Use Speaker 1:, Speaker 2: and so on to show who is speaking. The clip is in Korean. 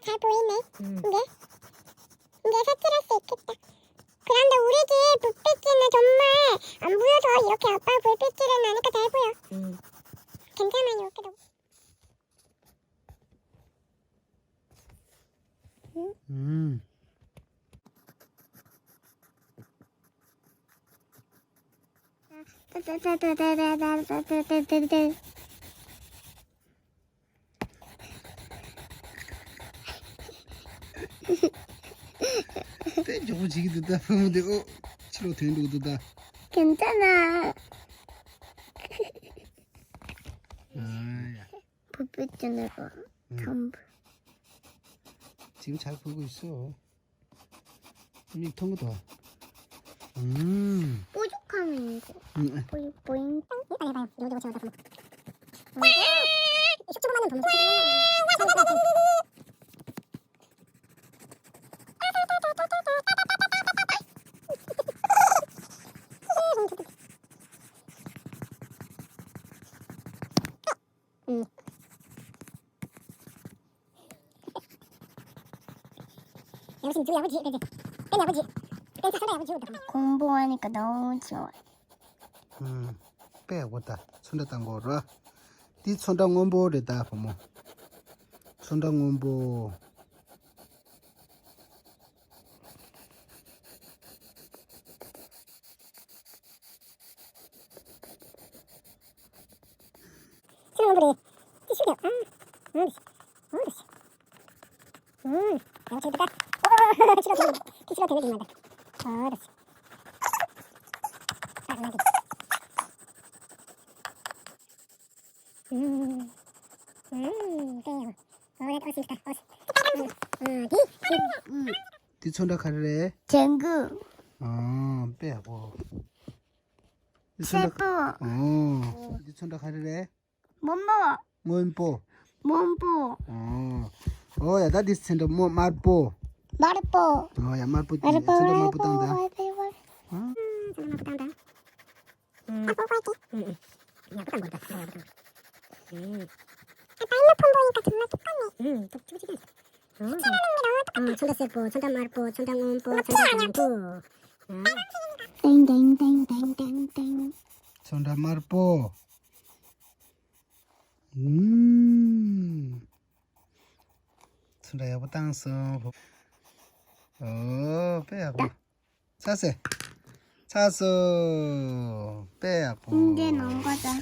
Speaker 1: 잘 보이네. 이제 색칠할 수 있겠다. 그런데 우리 집 불빛기는 정말 안 보여서 이렇게 아빠 불빛기를 나니까 잘 보여. 괜찮아 이렇게도.
Speaker 2: 저거 지기 듣다 보면 되고 치료 되는 거다.
Speaker 1: 괜찮아.
Speaker 2: 아야.
Speaker 1: 불빛기는 봐. 전부.
Speaker 2: 지금 잘 보고 있어. 입턴 거다.
Speaker 1: 뾰족하면 이거. 보잉 보잉. 빨리 해봐요. 이거 채워서 보면. 숙주보다는 돈 공부하니까 너무 좋아.
Speaker 2: 빼고다. 손다 거라. 네 손다 원보래다 보모. 손다 원보.
Speaker 1: 수영물이 티슈려. 내가 저기다가 티슈가 되게 중요하다. 그렇지. 나지.
Speaker 2: 네 손다 가래.
Speaker 1: 쟁구.
Speaker 2: 빼고.
Speaker 1: 세포.
Speaker 2: 네 손다 가래.
Speaker 1: 몸보.
Speaker 2: 원보.
Speaker 1: 몸보.
Speaker 2: 야, 나 디스텐더 뭐 말보.
Speaker 1: 마르보.
Speaker 2: 야, 말보. 손다 말보 땅다.
Speaker 1: 손다 말보 땅다. 아빠 볼게. 야, 그딴 거다. 아빠 핸드폰 보니까 정말 똑같네. 똑똑똑. 천다세포, 천다말포, 천다원포, 천다원포. 땡땡땡땡땡땡.
Speaker 2: 손다 말보. 손다 여보 땅서. 빼고. 차세. 차서 빼고.
Speaker 1: 이제 넣은 거다.